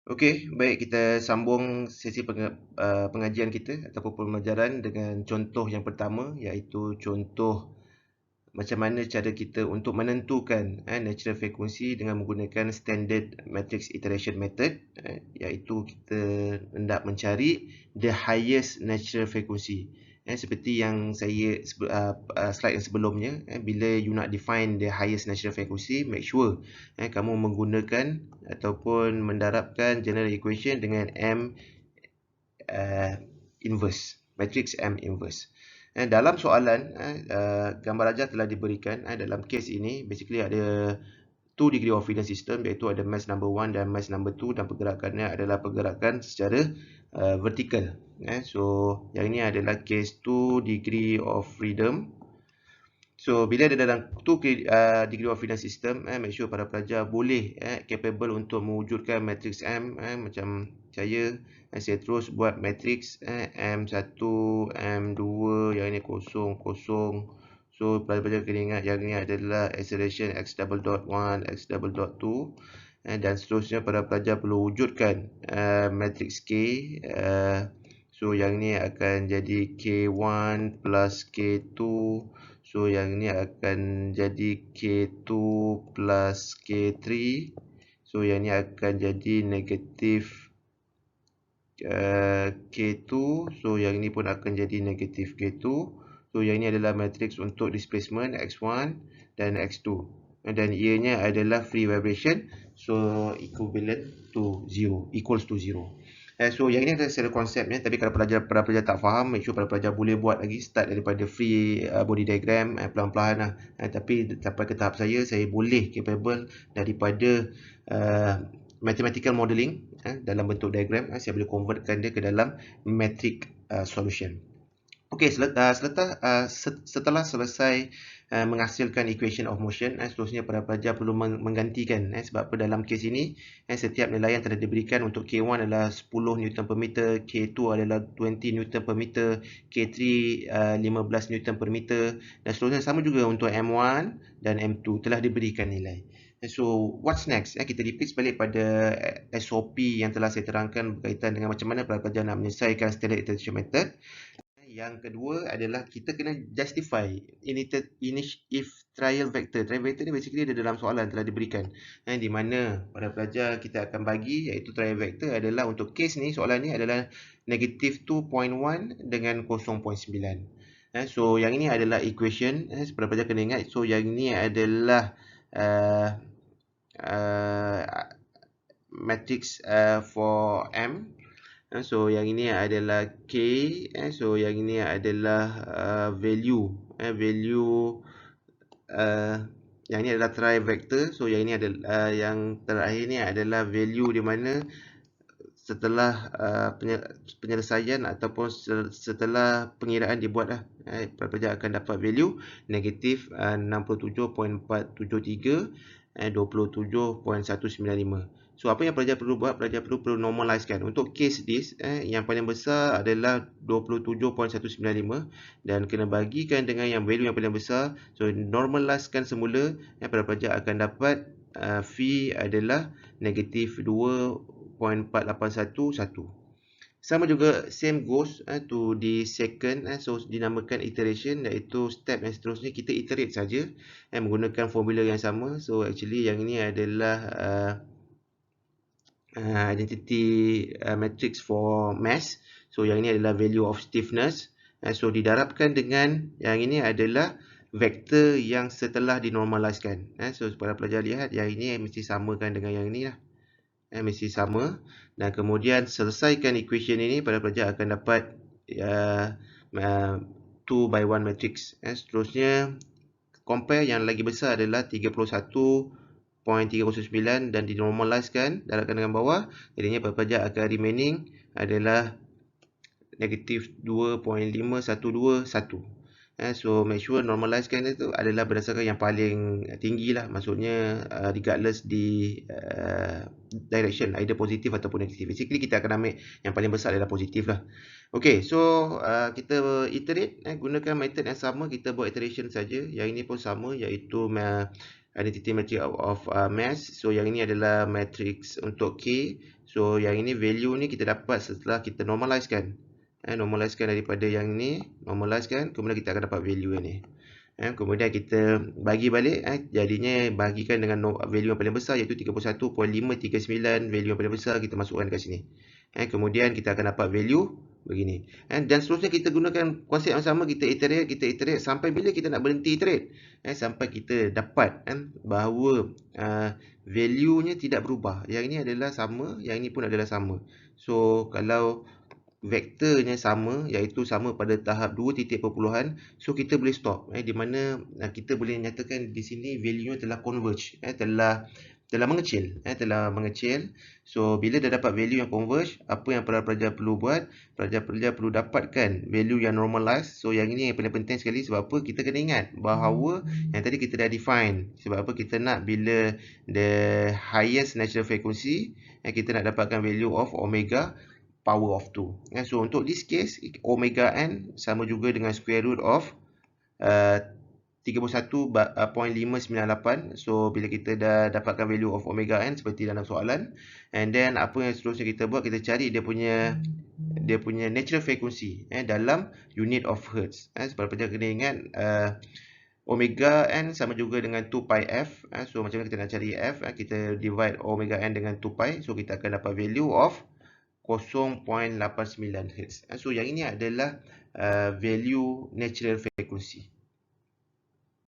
Okey, baik kita sambung sesi pengajian kita ataupun pembelajaran dengan contoh yang pertama, iaitu contoh macam mana cara kita untuk menentukan natural frequency dengan menggunakan standard matrix iteration method, iaitu kita hendak mencari the highest natural frequency. Seperti yang saya slide yang sebelumnya, bila you nak define the highest natural frequency, make sure kamu menggunakan ataupun mendarabkan general equation dengan M inverse, matrix M inverse. Dalam soalan, gambar ajar telah diberikan. Dalam kes ini, basically ada 2 degree of freedom system, iaitu ada mass number 1 dan mass number 2, dan pergerakannya adalah pergerakan secara vertical. So, yang ini adalah kes 2 degree of freedom. So, bila ada dalam 2 degree of freedom system, make sure para pelajar boleh capable untuk mewujudkan matrix M. Macam saya terus buat matrix M1, M2, yang ini kosong, kosong. So, pelajar kena ingat yang ini adalah acceleration x double dot 1, x double dot 2. Dan seterusnya para pelajar perlu wujudkan matrix K. So, yang ini akan jadi K1 plus K2. So, yang ini akan jadi K2 plus K3. So, yang ini akan jadi negatif K2. So, yang ini pun akan jadi negatif K2. So, yang ini adalah matrix untuk displacement X1 dan X2. Dan ianya adalah free vibration. So, equivalent to 0, equals to 0. So, yang ini adalah secara konsepnya. Tapi kalau para pelajar tak faham, make sure para pelajar boleh buat lagi start daripada free body diagram pelan-pelan lah. Tapi sampai ke tahap saya boleh capable daripada mathematical modeling dalam bentuk diagram. Saya boleh convertkan dia ke dalam metric solution. Okey, setelah selesai menghasilkan equation of motion, seterusnya para pelajar perlu menggantikan, sebab apa dalam kes ini setiap nilai yang telah diberikan untuk K1 adalah 10 Newton per meter, K2 adalah 20 Newton per meter, K3 15 Newton per meter, dan seterusnya. Sama juga untuk M1 dan M2 telah diberikan nilai. So, what's next? Kita repeat balik pada SOP yang telah saya terangkan berkaitan dengan macam mana para pelajar nak menyelesaikan standard iteration method. Yang kedua adalah kita kena justify if trial vector. Trial vector ni basically ada dalam soalan telah diberikan. Di mana pada pelajar kita akan bagi, iaitu trial vector adalah untuk kes ni, soalan ni adalah negatif 2.1 dengan 0.9. So, yang ini adalah equation. Para pelajar kena ingat. So, yang ini adalah matrix for M. So, yang ini adalah K. So, yang ini adalah value. Yang ini adalah tri vector. So, yang ini adalah yang terakhir ni adalah value di mana setelah penyelesaian ataupun setelah pengiraan dibuat lah, pelajar akan dapat value negatif 67.473, 27.195. So, apa yang pelajar perlu buat? Pelajar perlu normalizekan. Untuk case this, yang paling besar adalah 27.195 dan kena bagikan dengan yang value yang paling besar. So, normalizekan semula, pelajar akan dapat V adalah negatif 2.4811. Sama juga same goes to the second, so dinamakan iteration, iaitu step yang seterusnya kita iterate saja menggunakan formula yang sama. So, actually yang ini adalah identity matrix for mass. So, yang ini adalah value of stiffness. So, didarabkan dengan yang ini adalah vektor yang setelah dinormaliskan. So, para pelajar lihat yang ini mesti samakan dengan yang ini lah. Mesti sama. Dan kemudian selesaikan equation ini, para pelajar akan dapat 2/1 matrix. Seterusnya, compare yang lagi besar adalah 31.309 dan dinormaliskan, darabkan dengan bawah. Jadinya para pelajar akan remaining adalah negatif 2.5121. So, make sure normalizekan itu adalah berdasarkan yang paling tinggi lah. Maksudnya regardless di direction, either positif ataupun negatif. Basically, kita akan ambil yang paling besar adalah positif lah. Okay, so kita iterate, gunakan method yang sama. Kita buat iteration saja. Yang ini pun sama, iaitu identity matrix of mass. So yang ini adalah matrix untuk K. So yang ini value ni kita dapat setelah kita normalizekan. Normalizekan daripada yang ni, normalizekan, kemudian kita akan dapat value ni. Kemudian kita bagi balik, jadinya bagikan dengan value yang paling besar iaitu 31.539, value yang paling besar kita masukkan kat sini. Kemudian kita akan dapat value begini. Dan seterusnya kita gunakan konsep yang sama, kita iterate sampai bila kita nak berhenti iterate. Sampai kita dapat bahawa value-nya tidak berubah. Yang ini adalah sama, yang ini pun adalah sama. So kalau vektornya sama, iaitu sama pada tahap 2 titik perpuluhan, so kita boleh stop, di mana kita boleh nyatakan di sini value-nya telah converge, telah mengecil, So bila dah dapat value yang converge, apa yang pelajar perlu buat? Pelajar perlu dapatkan value yang normalized. So yang ini yang paling penting sekali, sebab apa? Kita kena ingat bahawa yang tadi kita dah define. Sebab apa? Kita nak bila the highest natural frequency, kita nak dapatkan value of omega power of 2. So untuk this case, omega n sama juga dengan square root of 31.598. So bila kita dah dapatkan value of omega n seperti dalam soalan, and then apa yang seterusnya kita buat, kita cari dia punya natural frequency dalam unit of hertz. Sebab pelajar kena ingat omega n sama juga dengan 2 pi f. So macam mana kita nak cari f? Kita divide omega n dengan 2 pi. So kita akan dapat value of 0.89 Hz. So yang ini adalah value natural frequency.